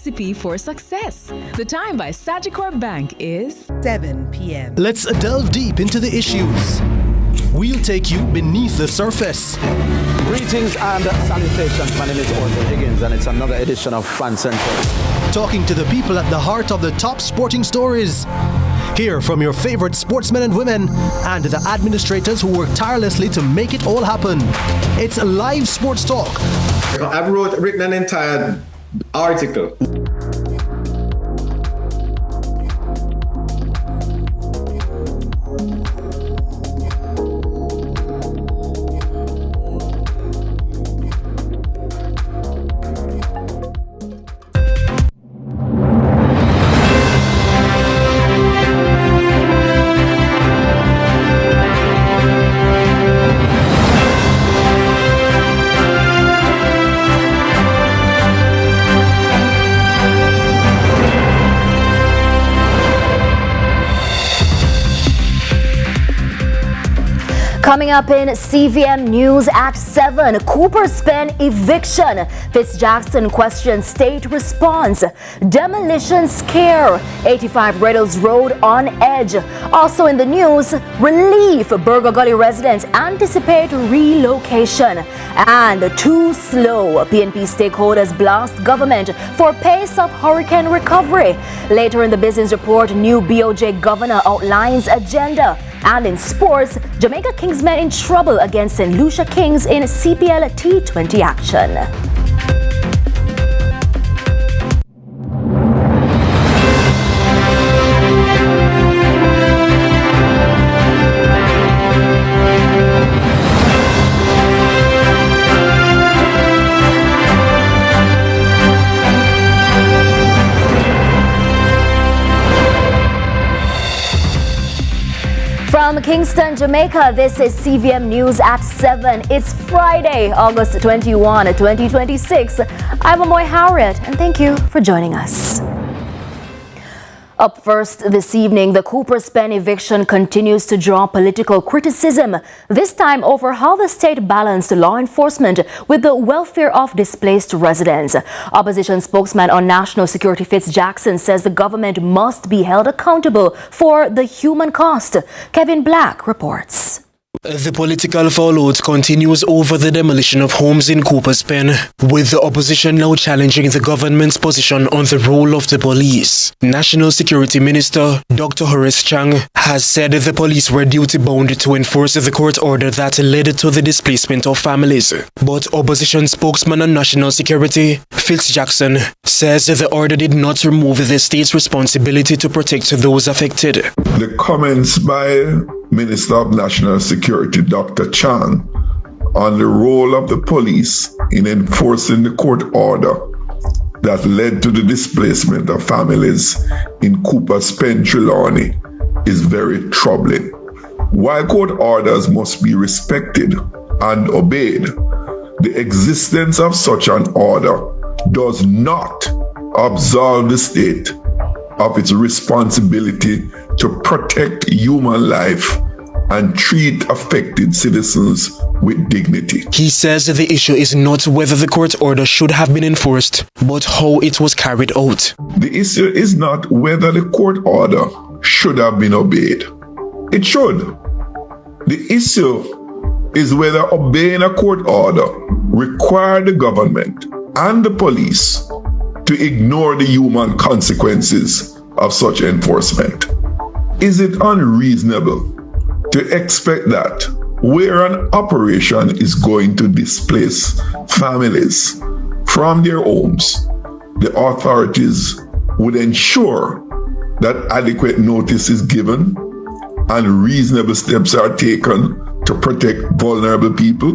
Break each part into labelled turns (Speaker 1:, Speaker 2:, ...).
Speaker 1: recipe for success. The time by Sagicor Bank is
Speaker 2: 7 p.m.
Speaker 3: Let's delve deep into the issues. We'll take you beneath the surface.
Speaker 4: Greetings and salutations. My name is Orville Higgins and it's another edition of Fan Central.
Speaker 3: Talking to the people at the heart of the top sporting stories. Hear from your favorite sportsmen and women and the administrators who work tirelessly to make it all happen. It's live sports talk.
Speaker 5: I've written an entire article.
Speaker 6: Coming up in CVM News at 7, Cooper's Pen eviction. Fitzjackson questions state response. Demolition scare. 85 Riddles Road on edge. Also in the news, relief. Burger Gully residents anticipate relocation. And too slow. PNP stakeholders blast government for pace of hurricane recovery. Later in the business report, new BOJ governor outlines agenda. And in sports, Jamaica Kingsmen in trouble against St. Lucia Kings in CPL T20 action. From Kingston, Jamaica, this is CVM News at 7. It's Friday, August 21, 2026. I'm Amoy Harriet, and thank you for joining us. Up first this evening, the Cooper's Pen eviction continues to draw political criticism, this time over how the state balanced law enforcement with the welfare of displaced residents. Opposition spokesman on national security Fitzjackson says the government must be held accountable for the human cost. Kevin Black reports.
Speaker 7: The political fallout continues over the demolition of homes in Cooper's Pen, with the opposition now challenging the government's position on the role of the police. National Security Minister Dr. Horace Chang has said the police were duty-bound to enforce the court order that led to the displacement of families. But opposition spokesman on national security, Fitzjackson, says the order did not remove the state's responsibility to protect those affected.
Speaker 8: The comments by Minister of National Security, Dr. Chang, on the role of the police in enforcing the court order that led to the displacement of families in Cooper's Pen, Trelawney, is very troubling. While court orders must be respected and obeyed, the existence of such an order does not absolve the state of its responsibility to protect human life and treat affected citizens with dignity.
Speaker 7: He says the issue is not whether the court order should have been enforced, but how it was carried out.
Speaker 8: The issue is not whether the court order should have been obeyed. It should. The issue is whether obeying a court order required the government and the police to ignore the human consequences of such enforcement. Is it unreasonable to expect that where an operation is going to displace families from their homes, the authorities would ensure that adequate notice is given and reasonable steps are taken to protect vulnerable people?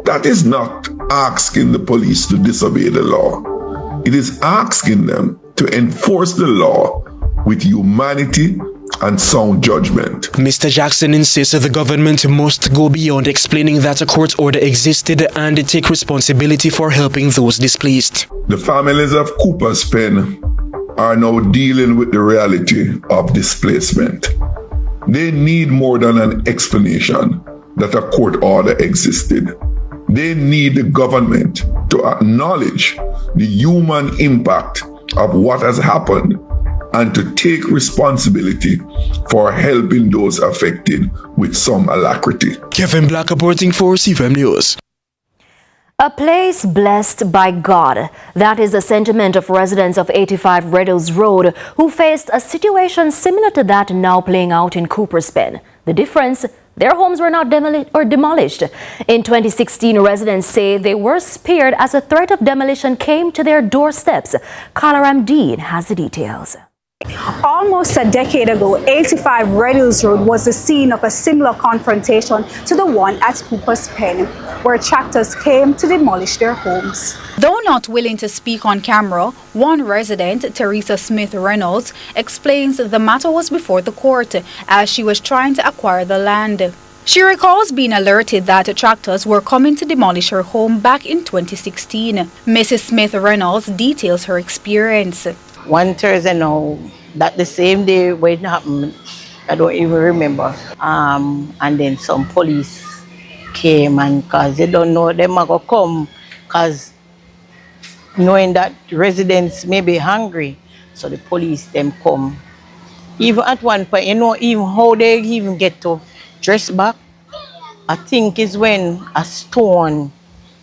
Speaker 8: That is not asking the police to disobey the law. It is asking them to enforce the law with humanity and sound judgment.
Speaker 7: Mr. Jackson insists the government must go beyond explaining that a court order existed and take responsibility for helping those displaced.
Speaker 8: The families of Cooper's Pen are now dealing with the reality of displacement. They need more than an explanation that a court order existed. They need the government to to acknowledge the human impact of what has happened and to take responsibility for helping those affected with some alacrity.
Speaker 7: Kevin Black reporting for CVM News.
Speaker 6: A place blessed by God. That is the sentiment of residents of 85 Red Hills Road who faced a situation similar to that now playing out in Cooper's Pen. The difference, their homes were not demolished. In 2016, residents say they were spared as a threat of demolition came to their doorsteps. Carla Ramdeen has the details.
Speaker 2: Almost a decade ago, 85 Red Hills Road was the scene of a similar confrontation to the one at Cooper's Pen, where tractors came to demolish their homes.
Speaker 9: Though not willing to speak on camera, one resident, Teresa Smith Reynolds, explains the matter was before the court as she was trying to acquire the land. She recalls being alerted that tractors were coming to demolish her home back in 2016. Mrs. Smith Reynolds details her experience.
Speaker 10: One Thursday now, that the same day when it happened, I don't even remember. And then some police came, and because they don't know them are going to come, because knowing that residents may be hungry, so the police them come. Even at one point, even how they even get to dress back, I think is when a stone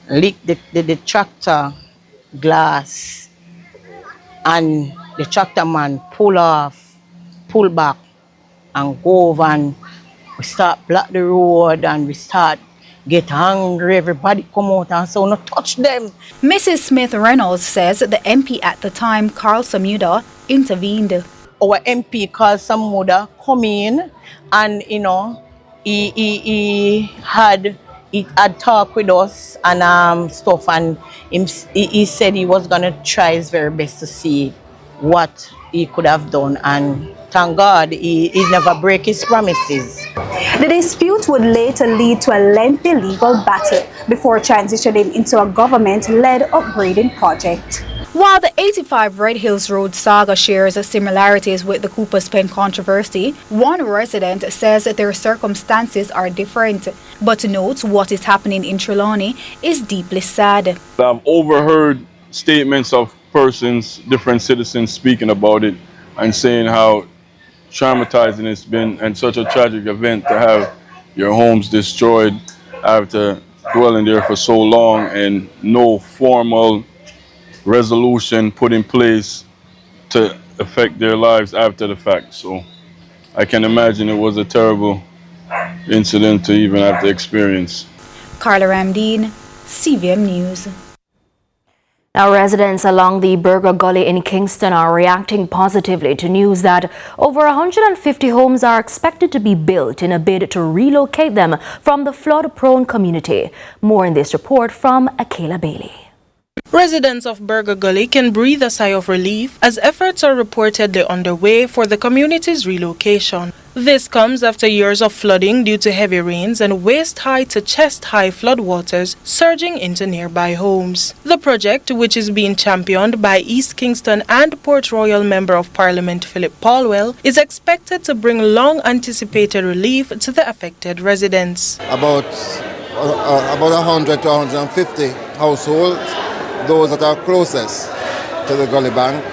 Speaker 10: licked the tractor glass. And the tractor man pull back and go over, and we start block the road and we start get hungry. Everybody come out and so not touch them.
Speaker 9: Mrs. Smith Reynolds says the MP at the time, Carla Ramdeen, intervened.
Speaker 10: Our MP Carla Ramdeen come in, and he had talked with us and stuff, and he said he was going to try his very best to see what he could have done, and thank God he never break his promises.
Speaker 2: The dispute would later lead to a lengthy legal battle before transitioning into a government-led upgrading project.
Speaker 9: While the 85 Red Hills Road saga shares similarities with the Cooper's Pen controversy, one resident says that their circumstances are different, but notes what is happening in Trelawney is deeply sad.
Speaker 11: I've overheard statements of persons, different citizens speaking about it and saying how traumatizing it's been and such a tragic event to have your homes destroyed after dwelling there for so long and no formal resolution put in place to affect their lives after the fact. So I can imagine it was a terrible incident to even have to experience.
Speaker 9: Carla Ramdeen, CVM News.
Speaker 6: Now, residents along the Burger Gully in Kingston are reacting positively to news that over 150 homes are expected to be built in a bid to relocate them from the flood-prone community. More in this report from Akaylah.
Speaker 12: Residents of Burger Gully can breathe a sigh of relief as efforts are reportedly underway for the community's relocation. This comes after years of flooding due to heavy rains and waist-high to chest-high floodwaters surging into nearby homes. The project, which is being championed by East Kingston and Port Royal Member of Parliament Philip Paulwell, is expected to bring long-anticipated relief to the affected residents.
Speaker 13: About 100 to 150 households, those that are closest to the Gully Bank.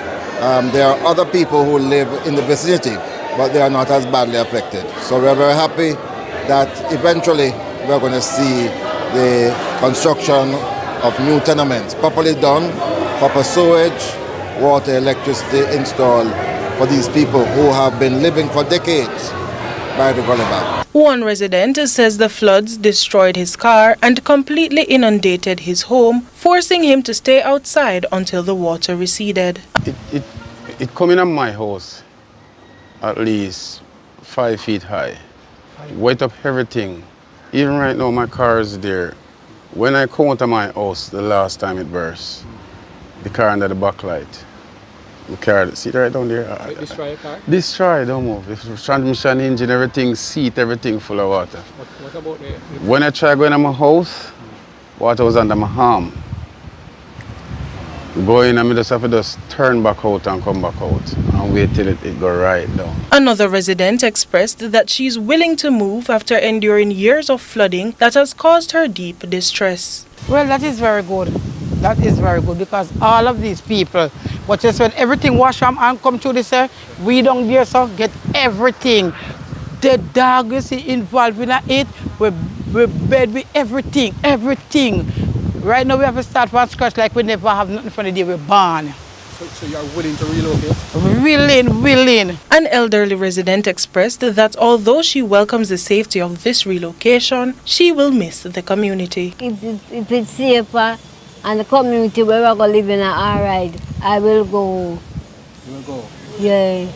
Speaker 13: There are other people who live in the vicinity, but they are not as badly affected. So we're very happy that eventually we're going to see the construction of new tenements properly done, proper sewage, water, electricity installed for these people who have been living for decades by the Gully Bank.
Speaker 12: One resident says the floods destroyed his car and completely inundated his home, forcing him to stay outside until the water receded.
Speaker 14: It coming on my house at least 5 feet high. Wet up everything. Even right now my car is there. When I come out of my house the last time it burst, the car under the backlight. The car, see right down there.
Speaker 15: Destroy your car?
Speaker 14: Destroy, don't move. The transmission, engine, everything, seat, everything full of water.
Speaker 15: What about the...
Speaker 14: When I try going to my house, water was under my arm. Going and I just have to just turn back out and come back out and wait till it go right down.
Speaker 12: Another resident expressed that she is willing to move after enduring years of flooding that has caused her deep distress.
Speaker 10: Well, that is very good. That is very good because all of these people, but just when everything wash and come through this, we don't there so get everything. The dog you see involved in it, we bed with everything. Right now we have to start from scratch like we never have nothing from the day we're born.
Speaker 4: So you're willing to relocate?
Speaker 10: Willing.
Speaker 12: An elderly resident expressed that although she welcomes the safety of this relocation, she will miss the community.
Speaker 15: If it's safer and the community where we're going to live in are all right, I will go.
Speaker 4: You will go?
Speaker 15: Yeah.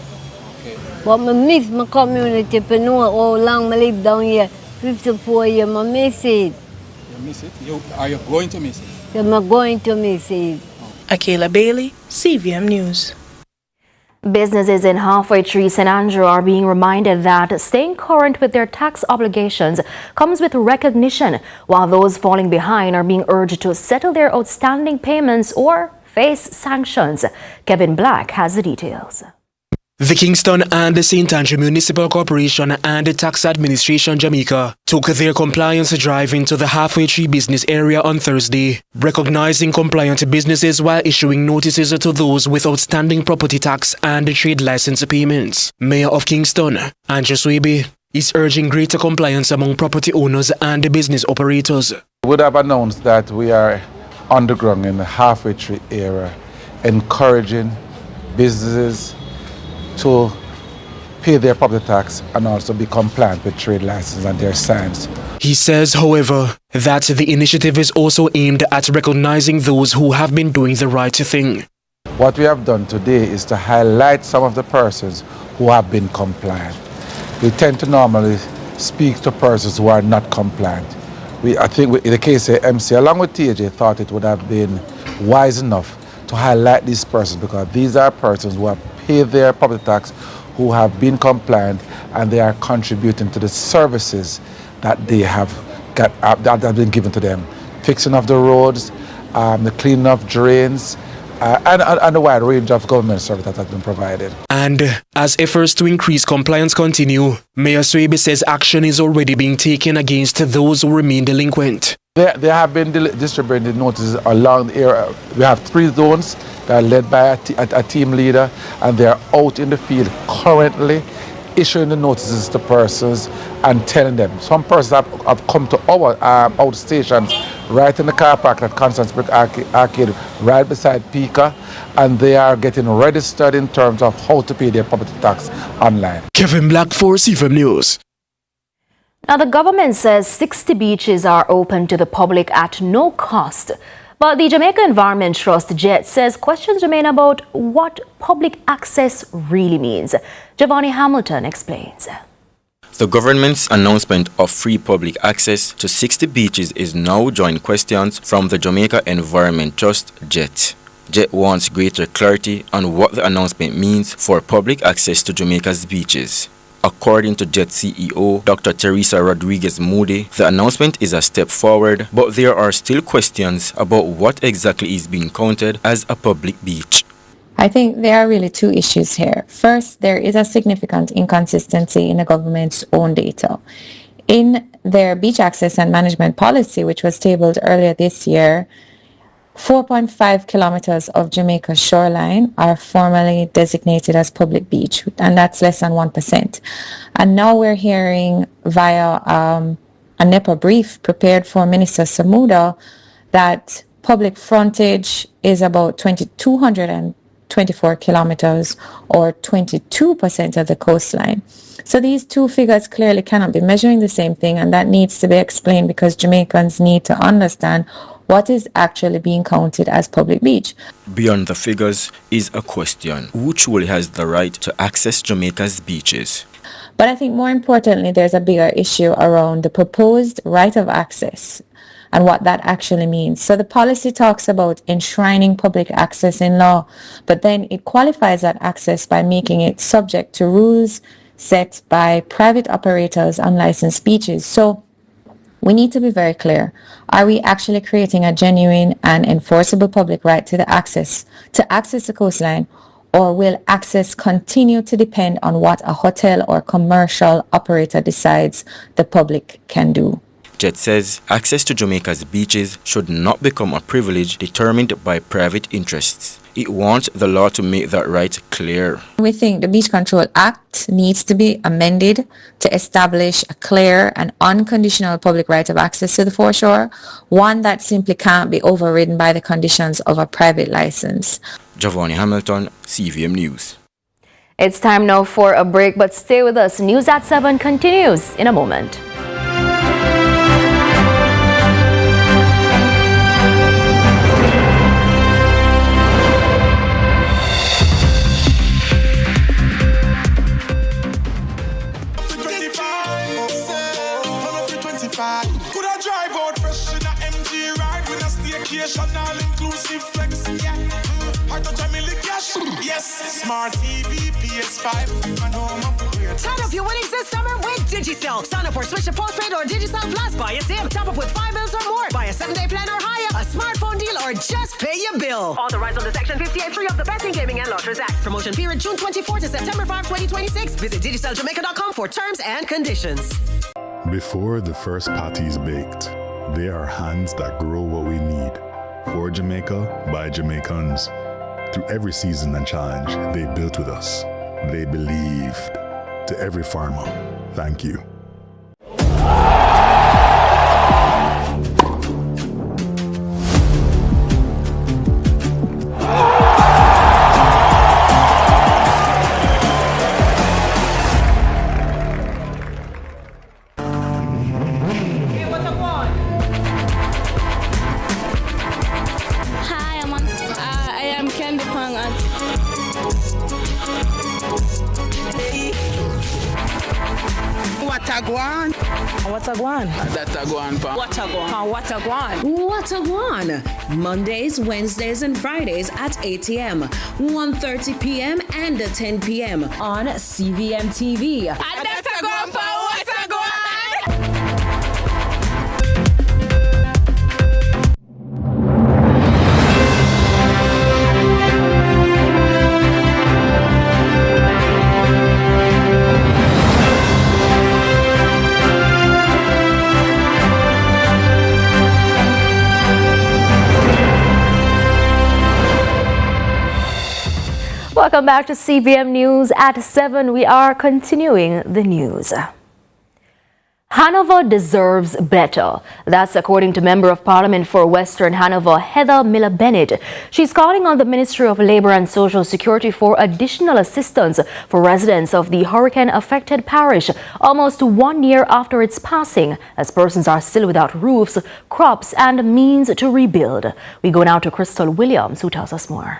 Speaker 4: Okay.
Speaker 15: But I miss my community. If I know how long I live down here, 54 years, I miss it.
Speaker 4: You miss it? Are you going to miss it?
Speaker 15: I'm going to miss it.
Speaker 12: Akaylah Bailey, CVM News.
Speaker 6: Businesses in halfway tree St. Andrew are being reminded that staying current with their tax obligations comes with recognition, while those falling behind are being urged to settle their outstanding payments or face sanctions. Kevin Black has the details.
Speaker 7: The Kingston and the St. Andrew Municipal Corporation and the Tax Administration Jamaica took their compliance drive into the halfway tree business area on Thursday, recognizing compliant businesses while issuing notices to those with outstanding property tax and trade license payments. Mayor of Kingston, Andrew Swaby, is urging greater compliance among property owners and business operators.
Speaker 16: We would have announced that we are underground in the halfway tree area, encouraging businesses to pay their property tax and also be compliant with trade license and their signs.
Speaker 7: He says, however, that the initiative is also aimed at recognizing those who have been doing the right thing.
Speaker 16: What we have done today is to highlight some of the persons who have been compliant. We tend to normally speak to persons who are not compliant. I think in the case of MC, along with TJ, thought it would have been wise enough to highlight these persons because these are persons who have paid their property tax, who have been compliant, and they are contributing to the services that they have got that have been given to them. Fixing of the roads, the cleaning of drains, and a wide range of government services that have been provided.
Speaker 7: And as efforts to increase compliance continue, Mayor Swaby says action is already being taken against those who remain delinquent.
Speaker 16: They have been distributing notices along the area. We have 3 zones that are led by a team leader, and they are out in the field currently issuing the notices to persons and telling them. Some persons have come to our outstations right in the car park at Constance Brick Arcade, right beside Pika, and they are getting registered in terms of how to pay their property tax online.
Speaker 7: Kevin Black for CVM News.
Speaker 6: Now, the government says 60 beaches are open to the public at no cost. But the Jamaica Environment Trust, JET, says questions remain about what public access really means. Javoney Hamilton explains.
Speaker 17: The government's announcement of free public access to 60 beaches is now drawing questions from the Jamaica Environment Trust, JET. JET wants greater clarity on what the announcement means for public access to Jamaica's beaches. According to JET CEO Dr. Teresa Rodriguez Moody, the announcement is a step forward, but there are still questions about what exactly is being counted as a public beach.
Speaker 18: I think there are really 2 issues here. First, there is a significant inconsistency in the government's own data. In their beach access and management policy, which was tabled earlier this year, 4.5 kilometers of Jamaica's shoreline are formally designated as public beach, and that's less than 1%. And now we're hearing via a NEPA brief prepared for Minister Samuda that public frontage is about 2,224 kilometers or 22% of the coastline. So these 2 figures clearly cannot be measuring the same thing, and that needs to be explained because Jamaicans need to understand what is actually being counted as public beach.
Speaker 17: Beyond the figures is a question: who truly has the right to access Jamaica's beaches?
Speaker 18: But I think more importantly, there's a bigger issue around the proposed right of access and what that actually means. So the policy talks about enshrining public access in law, but then it qualifies that access by making it subject to rules set by private operators on licensed beaches. So we need to be very clear. Are we actually creating a genuine and enforceable public right to access the coastline, or will access continue to depend on what a hotel or commercial operator decides the public can do?
Speaker 17: Jet says access to Jamaica's beaches should not become a privilege determined by private interests. It wants the law to make that right clear.
Speaker 18: We think the Beach Control Act needs to be amended to establish a clear and unconditional public right of access to the foreshore, one that simply can't be overridden by the conditions of a private license.
Speaker 17: Javoney Hamilton, CVM News.
Speaker 6: It's time now for a break, but stay with us. News at 7 continues in a moment.
Speaker 19: Could I drive out fresh in a MG ride with a staycation all inclusive flex? Yeah. Heart of Jamaica cash. Yes. Smart TV, PS5, and home upgrade.
Speaker 20: Turn up your winnings this summer with Digicel. Sign up or switch to postpaid or Digicel Plus. Buy a SIM. Top up with 5 bills or more. Buy a 7-day plan or higher. A smartphone deal or just pay your bill. Authorized under Section 58.3 of the Betting, Gaming and Lotteries Act. Promotion period June 24 to September 5, 2026. Visit DigicelJamaica.com for terms and conditions.
Speaker 21: Before the first patty is baked, there are hands that grow what we need. For Jamaica, by Jamaicans. Through every season and challenge, they built with us. They believed. To every farmer, thank you.
Speaker 22: Watagwan. Mondays, Wednesdays, and Fridays at 8 a.m., 1:30 p.m., and 10 p.m. on CVM TV.
Speaker 6: Welcome back to CVM News at 7. We are continuing the news. Hanover deserves better. That's according to Member of Parliament for Western Hanover, Heather Miller-Bennett. She's calling on the Ministry of Labour and Social Security for additional assistance for residents of the hurricane-affected parish almost 1 year after its passing, as persons are still without roofs, crops, and means to rebuild. We go now to Crystal Williams, who tells us more.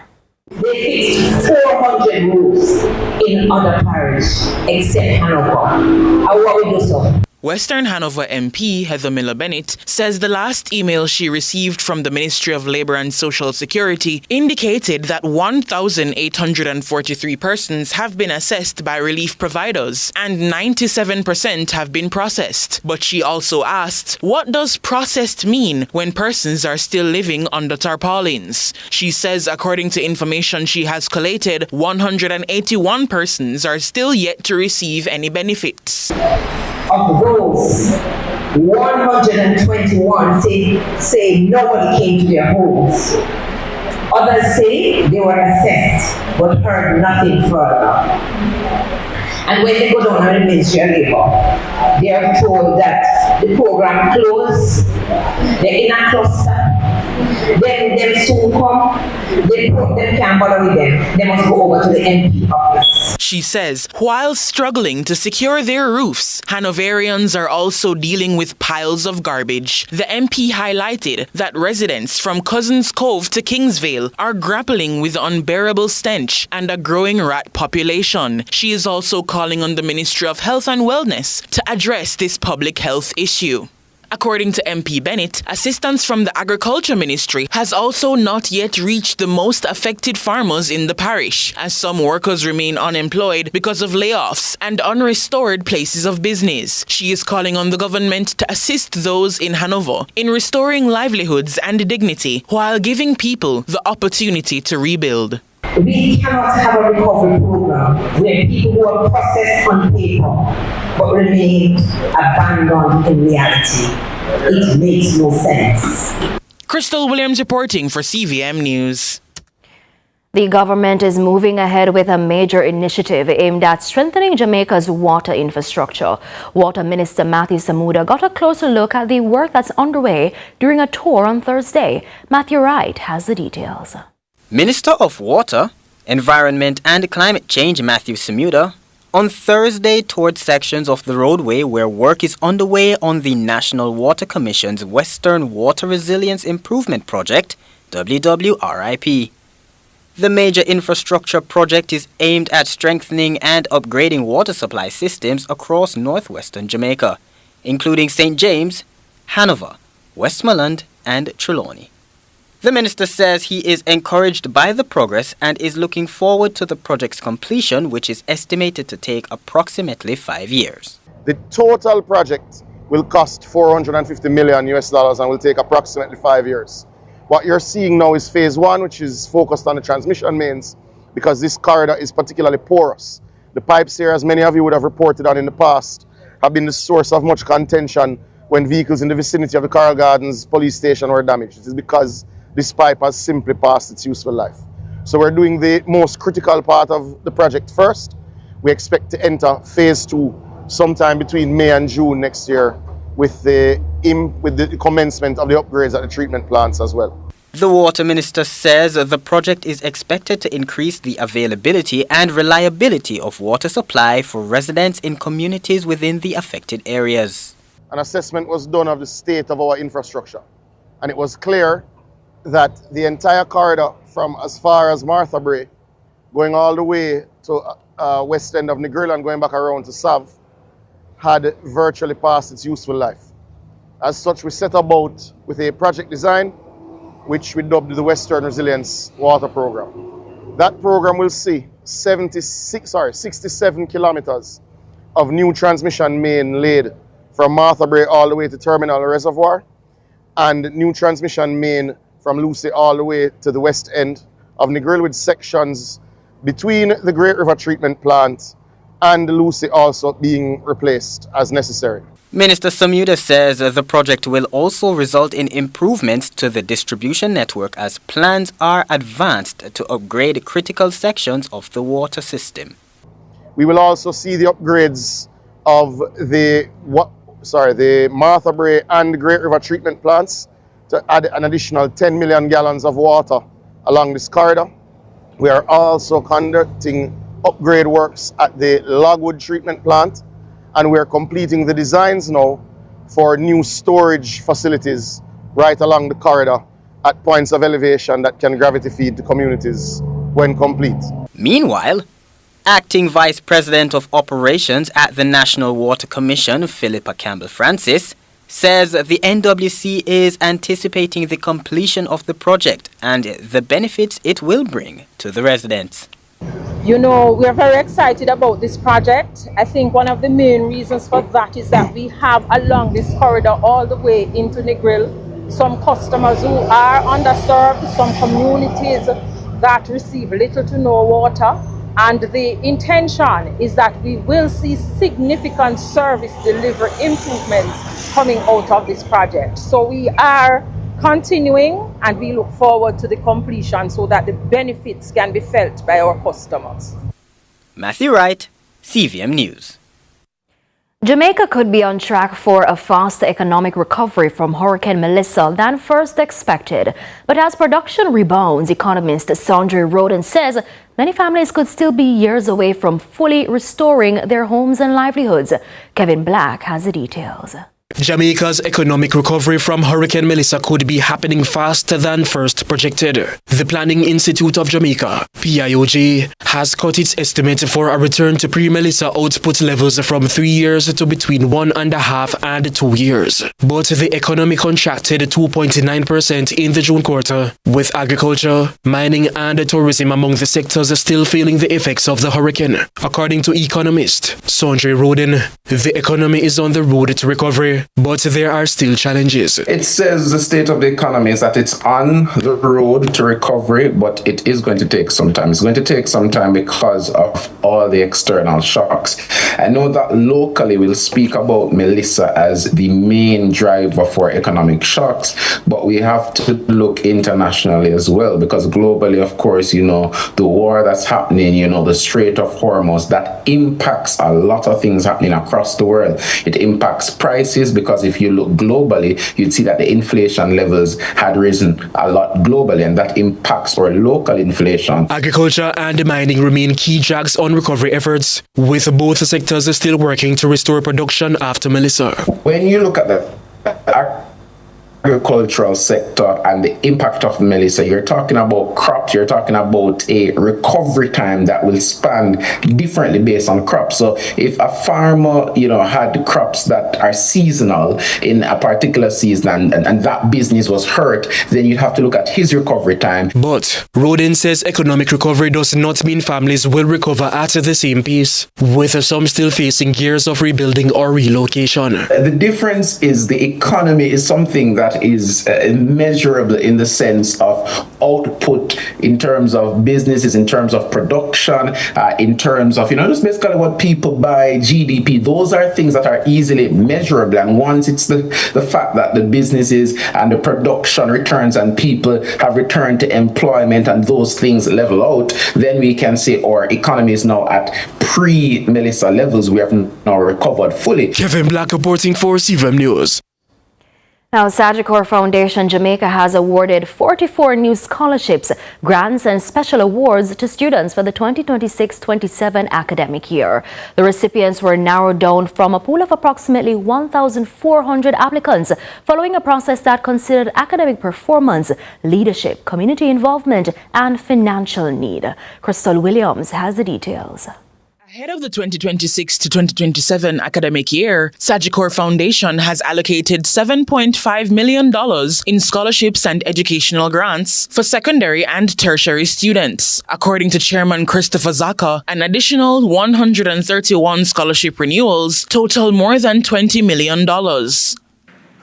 Speaker 23: They fixed 400 roofs in other parishes except Hanover. And what we do so?
Speaker 12: Western Hanover MP Heather Miller-Bennett says the last email she received from the Ministry of Labour and Social Security indicated that 1,843 persons have been assessed by relief providers and 97% have been processed. But she also asked, what does processed mean when persons are still living under tarpaulins? She says according to information she has collated, 181 persons are still yet to receive any benefits.
Speaker 23: Of those, 121 say nobody came to their homes. Others say they were assessed but heard nothing further. And when they go down to the Ministry of Labour, they are told that the program closed, they're in a cluster, then them soon come, them can't bother with them, they must go over to the MP office.
Speaker 12: She says, while struggling to secure their roofs, Hanoverians are also dealing with piles of garbage. The MP highlighted that residents from Cousins Cove to Kingsvale are grappling with unbearable stench and a growing rat population. She is also calling on the Ministry of Health and Wellness to address this public health issue. According to MP Bennett, assistance from the Agriculture Ministry has also not yet reached the most affected farmers in the parish, as some workers remain unemployed because of layoffs and unrestored places of business. She is calling on the government to assist those in Hanover in restoring livelihoods and dignity while giving people the opportunity to rebuild.
Speaker 23: We cannot have a recovery program where people who are processed on paper but remain abandoned in reality. It makes no sense.
Speaker 1: Crystal Williams reporting for CVM News.
Speaker 6: The government is moving ahead with a major initiative aimed at strengthening Jamaica's water infrastructure. Water Minister Matthew Samuda got a closer look at the work that's underway during a tour on Thursday. Matthew Wright has the details.
Speaker 3: Minister of Water, Environment and Climate Change Matthew Samuda on Thursday toured sections of the roadway where work is underway on the National Water Commission's Western Water Resilience Improvement Project, WWRIP. The major infrastructure project is aimed at strengthening and upgrading water supply systems across northwestern Jamaica, including St. James, Hanover, Westmoreland and Trelawney. The minister says he is encouraged by the progress and is looking forward to the project's completion, which is estimated to take approximately 5 years.
Speaker 5: The total project will cost $450 million and will take approximately 5 years. What you're seeing now is phase one, which is focused on the transmission mains, because this corridor is particularly porous. The pipes here, as many of you would have reported on in the past, have been the source of much contention when vehicles in the vicinity of the Carl Gardens police station were damaged. It is because this pipe has simply passed its useful life. So we're doing the most critical part of the project first. We expect to enter phase two sometime between May and June next year with the commencement of the upgrades at the treatment plants as well.
Speaker 3: The Water Minister says the project is expected to increase the availability and reliability of water supply for residents in communities within the affected areas.
Speaker 5: An assessment was done of the state of our infrastructure, and it was clear that the entire corridor from as far as Martha Brae, going all the way to west end of Negril and going back around to Sav, had virtually passed its useful life. As such, we set about with a project design, which we dubbed the Western Resilience Water Program. That program will see 67 kilometers of new transmission main laid from Martha Brae all the way to Terminal Reservoir, and new transmission main from Lucy all the way to the west end of Negril, with sections between the Great River Treatment Plant and Lucy also being replaced as necessary.
Speaker 3: Minister Samuda says the project will also result in improvements to the distribution network as plans are advanced to upgrade critical sections of the water system.
Speaker 5: We will also see the upgrades of the Martha Brae and Great River Treatment Plants to add an additional 10 million gallons of water along this corridor. We are also conducting upgrade works at the Logwood Treatment Plant, and we are completing the designs now for new storage facilities right along the corridor at points of elevation that can gravity feed the communities when complete.
Speaker 3: Meanwhile, Acting Vice President of Operations at the National Water Commission, Philippa Campbell-Francis, says the NWC is anticipating the completion of the project and the benefits it will bring to the residents.
Speaker 24: You know, we're very excited about this project. I think one of the main reasons for that is that we have along this corridor all the way into Negril some customers who are underserved, some communities that receive little to no water. And the intention is that we will see significant service delivery improvements coming out of this project. So we are continuing and we look forward to the completion so that the benefits can be felt by our customers.
Speaker 3: Matthew Wright, CVM News.
Speaker 6: Jamaica could be on track for a faster economic recovery from Hurricane Melissa than first expected. But as production rebounds, economist Sandra Roden says many families could still be years away from fully restoring their homes and livelihoods. Kevin Black has the details.
Speaker 7: Jamaica's economic recovery from Hurricane Melissa could be happening faster than first projected. The Planning Institute of Jamaica, PIOJ, has cut its estimate for a return to pre-Melissa output levels from 3 years to between 1.5 and 2 years. But the economy contracted 2.9% in the June quarter, with agriculture, mining and tourism among the sectors still feeling the effects of the hurricane. According to economist Sandra Roden, the economy is on the road to recovery, seen, but there are still challenges.
Speaker 2: It says the state of the economy is that it's on the road to recovery, but it is going to take some time. It's going to take some time because of all the external shocks. I know that locally we'll speak about Melissa as the main driver for economic shocks, but we have to look internationally as well, because globally, of course, you know, the war that's happening, you know, the Strait of Hormuz, that impacts a lot of things happening across the world. It impacts prices, because if you look globally, you'd see that the inflation levels had risen a lot globally, and that impacts our local inflation.
Speaker 7: Agriculture and mining remain key drags on recovery efforts, with both sectors still working to restore production after Melissa.
Speaker 2: When you look at the agricultural sector and the impact of Melissa, you're talking about crops, you're talking about a recovery time that will span differently based on crops. So if a farmer, you know, had crops that are seasonal in a particular season and that business was hurt, then you'd have to look at his recovery time.
Speaker 7: But Rodin says economic recovery does not mean families will recover at the same pace, with some still facing years of rebuilding or relocation.
Speaker 2: The difference is the economy is something that is measurable in the sense of output, in terms of businesses, in terms of production, in terms of, you know, just basically what people buy, GDP. Those are things that are easily measurable. And once it's the fact that the businesses and the production returns and people have returned to employment and those things level out, then we can say our economy is now at pre-Melissa levels. We have now recovered fully.
Speaker 7: Kevin Black reporting for CVM News.
Speaker 6: Now, Sagicor Foundation Jamaica has awarded 44 new scholarships, grants and special awards to students for the 2026-27 academic year. The recipients were narrowed down from a pool of approximately 1,400 applicants, following a process that considered academic performance, leadership, community involvement, and financial need. Crystal Williams has the details.
Speaker 1: Ahead of the 2026 to 2027 academic year, Sagicor Foundation has allocated $7.5 million in scholarships and educational grants for secondary and tertiary students. According to Chairman Christopher Zaka, an additional 131 scholarship renewals total more than $20 million.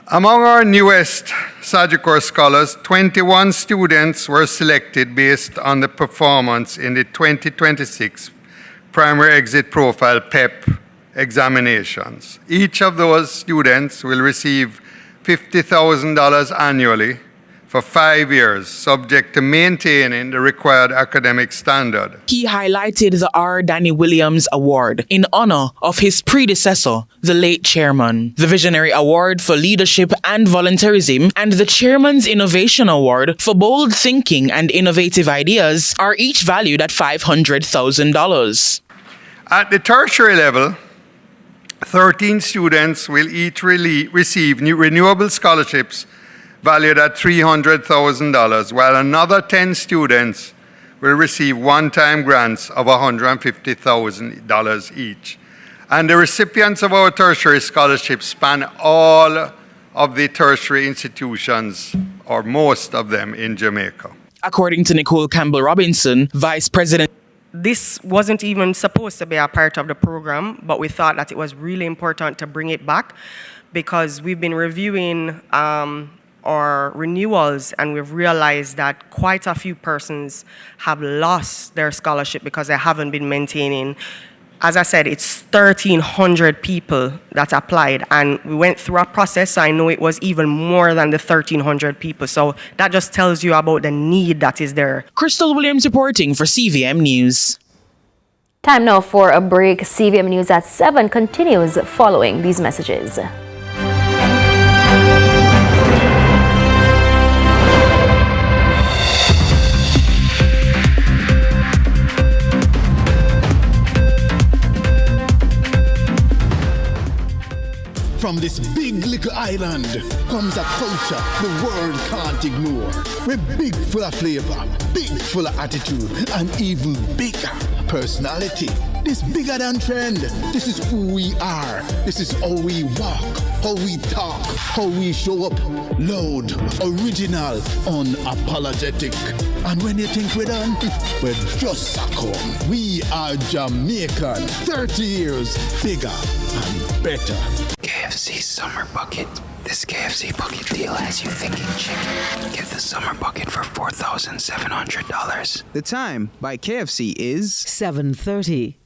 Speaker 8: Among our newest Sagicor scholars, 21 students were selected based on the performance in the 2026 Primary Exit Profile PEP examinations. Each of those students will receive $50,000 annually for 5 years, subject to maintaining the required academic standard.
Speaker 1: He highlighted the R. Danny Williams Award in honor of his predecessor, the late chairman, the Visionary Award for Leadership and Volunteerism, and the Chairman's Innovation Award for Bold Thinking and Innovative Ideas are each valued at $500,000.
Speaker 8: At the tertiary level, 13 students will each receive new renewable scholarships valued at $300,000, while another 10 students will receive one-time grants of $150,000 each. And the recipients of our tertiary scholarships span all of the tertiary institutions, or most of them, in Jamaica.
Speaker 1: According to Nicole Campbell-Robinson, Vice President,
Speaker 9: this wasn't even supposed to be a part of the program, but we thought that it was really important to bring it back because we've been reviewing our renewals, and we've realized that quite a few persons have lost their scholarship because they haven't been maintaining. As I said, it's 1,300 people that applied, and we went through a process. So I know it was even more than the 1,300 people. So that just tells you about the need that is there.
Speaker 1: Crystal Williams reporting for CVM News.
Speaker 6: Time now for a break. CVM News at 7 continues following these messages.
Speaker 11: From this big little island comes a culture the world can't ignore. We're big full of flavor, big full of attitude, and even bigger personality. This bigger than trend. This is who we are. This is how we walk, how we talk, how we show up. Loud, original, unapologetic. And when you think we're done, we're just succumb. We are Jamaican. 30 years bigger and better.
Speaker 4: KFC Summer Bucket. This KFC bucket deal has you thinking chicken. Get the Summer Bucket for $4,700.
Speaker 10: The time by KFC is
Speaker 20: 7:30.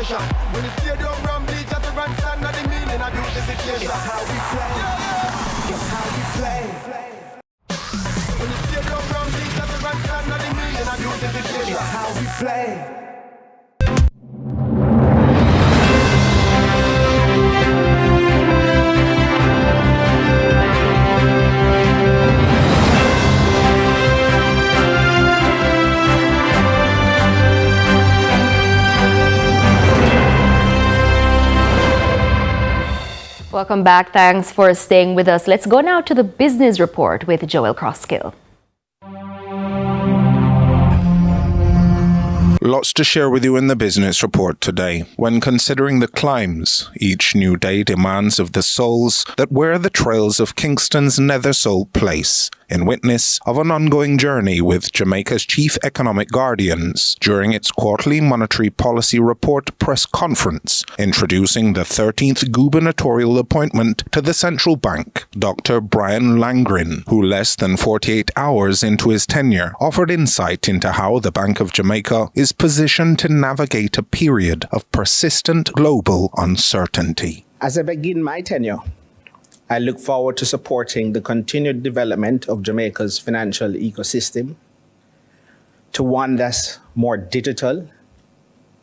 Speaker 19: When the stadium rum bleach at the grandstand, not the meaning of beautification. It's how we play. It's how we play. When the stadium rum bleach at the grandstand, not the meaning of beautification. It's how we play.
Speaker 6: Welcome back. Thanks for staying with us. Let's go now to the business report with Joel Crosskill.
Speaker 13: Lots to share with you in the business report today. When considering the climes, each new day demands of the souls that wear the trails of Kingston's Nether Soul Place, in witness of an ongoing journey with Jamaica's chief economic guardians during its quarterly monetary policy report press conference, introducing the 13th gubernatorial appointment to the central bank, Dr. Brian Langren, who less than 48 hours into his tenure offered insight into how the Bank of Jamaica is positioned to navigate a period of persistent global uncertainty.
Speaker 14: As I begin my tenure, I look forward to supporting the continued development of Jamaica's financial ecosystem to one that's more digital,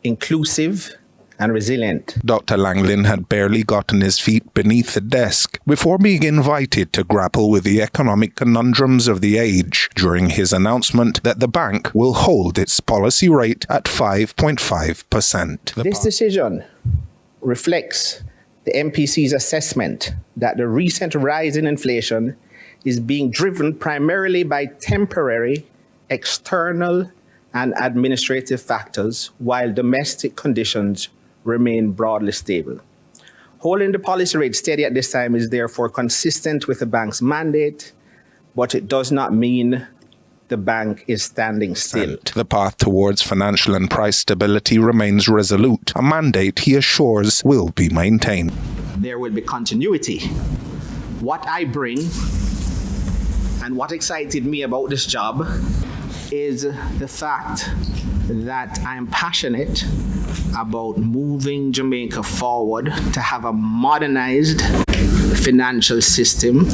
Speaker 14: inclusive, and resilient.
Speaker 13: Dr. Langlin had barely gotten his feet beneath the desk before being invited to grapple with the economic conundrums of the age during his announcement that the bank will hold its policy rate at 5.5%.
Speaker 14: This decision reflects the MPC's assessment that the recent rise in inflation is being driven primarily by temporary, external, and administrative factors, while domestic conditions remain broadly stable. Holding the policy rate steady at this time is therefore consistent with the bank's mandate, but it does not mean the bank is standing still.
Speaker 13: The path towards financial and price stability remains resolute, a mandate he assures will be maintained.
Speaker 14: There will be continuity. What I bring and what excited me about this job is the fact that I'm passionate about moving Jamaica forward to have a modernized financial system,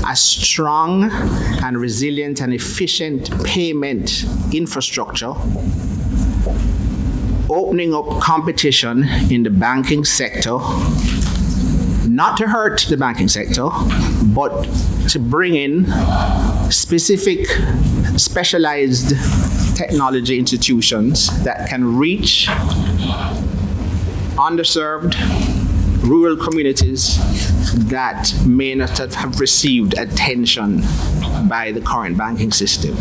Speaker 14: a strong and resilient and efficient payment infrastructure, opening up competition in the banking sector, not to hurt the banking sector, but to bring in specific specialized technology institutions that can reach underserved rural communities that may not have received attention by the current banking system.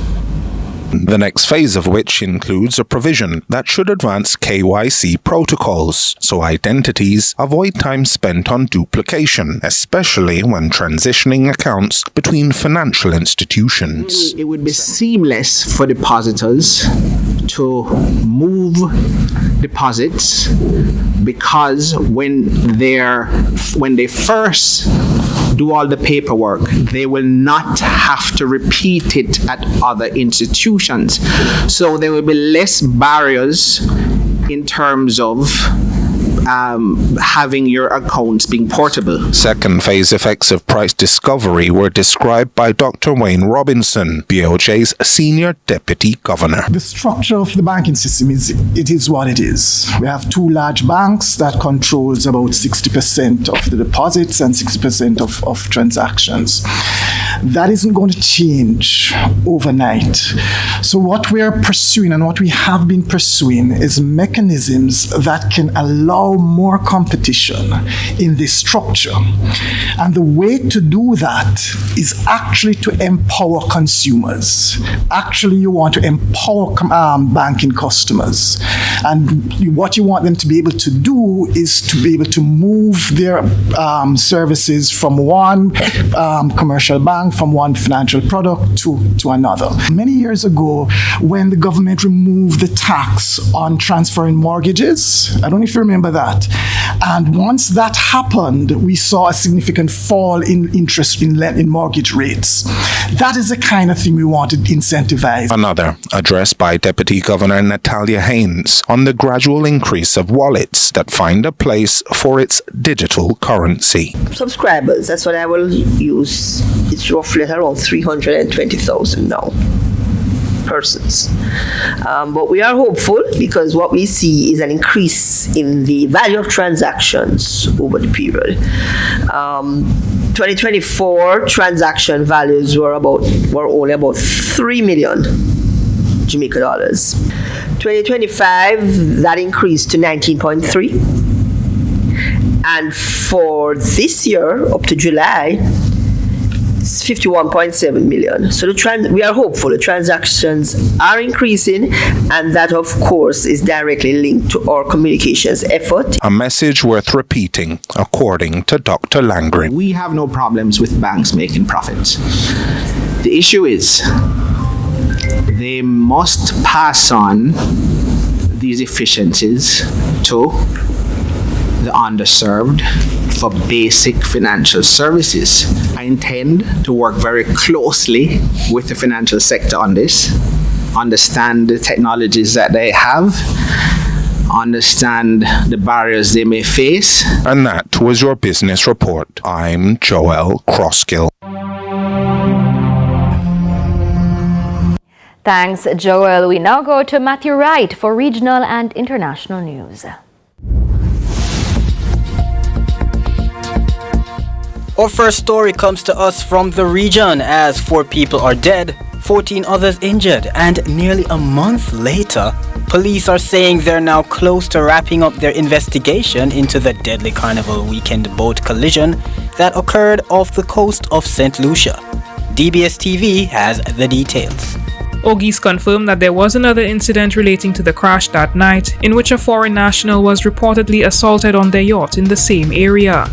Speaker 13: The next phase of which includes a provision that should advance KYC protocols, so identities avoid time spent on duplication, especially when transitioning accounts between financial institutions.
Speaker 14: It would be seamless for depositors to move deposits because when they first do all the paperwork, they will not have to repeat it at other institutions. So there will be less barriers in terms of having your accounts being portable.
Speaker 13: Second phase effects of price discovery were described by Dr. Wayne Robinson, BOJ's Senior Deputy Governor.
Speaker 25: The structure of the banking system is what it is. We have two large banks that controls about 60% of the deposits and 60% of transactions. That isn't going to change overnight. So what we are pursuing and what we have been pursuing is mechanisms that can allow more competition in this structure. And the way to do that is actually to empower consumers. Actually, you want to empower banking customers. And what you want them to be able to do is to be able to move their services from one commercial bank, from one financial product to another. Many years ago, when the government removed the tax on transferring mortgages, I don't know if you remember that. And once that happened, we saw a significant fall in interest in mortgage rates. That is the kind of thing we want to incentivize.
Speaker 13: Another addressed by Deputy Governor Natalia Haynes on the gradual increase of wallets that find a place for its digital currency.
Speaker 15: Subscribers, that's what I will use. It's roughly around 320,000 now. Persons. But we are hopeful because what we see is an increase in the value of transactions over the period. 2024 transaction values were only about 3 million Jamaica dollars. 2025 that increased to 19.3, and for this year up to July, it's 51.7 million. So we are hopeful the transactions are increasing, and that of course is directly linked to our communications effort.
Speaker 13: A message worth repeating, according to Dr. Langren.
Speaker 14: We have no problems with banks making profits. The issue is they must pass on these efficiencies to the underserved for basic financial services. I intend to work very closely with the financial sector on this, understand the technologies that they have, understand the barriers they may face.
Speaker 13: And that was your business report. I'm Joel Crosskill.
Speaker 6: Thanks, Joel. We now go to Matthew Wright for regional and international news.
Speaker 3: Our first story comes to us from the region as 4 people are dead, 14 others injured, and nearly a month later, police are saying they're now close to wrapping up their investigation into the deadly Carnival weekend boat collision that occurred off the coast of St. Lucia. DBS TV has the details.
Speaker 16: Ogies confirmed that there was another incident relating to the crash that night, in which a foreign national was reportedly assaulted on their yacht in the same area.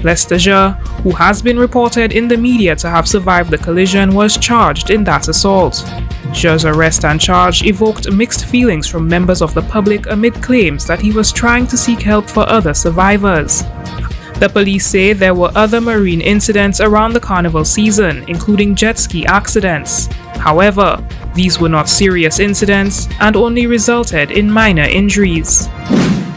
Speaker 16: Lester Jha, who has been reported in the media to have survived the collision, was charged in that assault. Jha's arrest and charge evoked mixed feelings from members of the public amid claims that he was trying to seek help for other survivors. The police say there were other marine incidents around the carnival season, including jet ski accidents. However, these were not serious incidents and only resulted in minor injuries.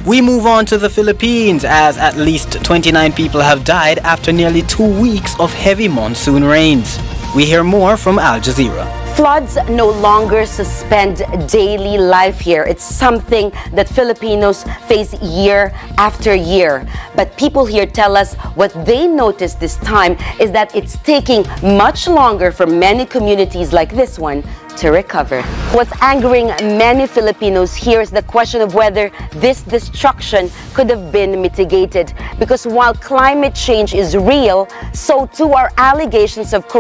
Speaker 3: We move on to the Philippines as at least 29 people have died after nearly 2 weeks of heavy monsoon rains. We hear more from Al Jazeera.
Speaker 17: Floods no longer suspend daily life here. It's something that Filipinos face year after year. But people here tell us what they noticed this time is that it's taking much longer for many communities like this one to recover. What's angering many Filipinos here is the question of whether this destruction could have been mitigated. Because while climate change is real, so too are allegations of corruption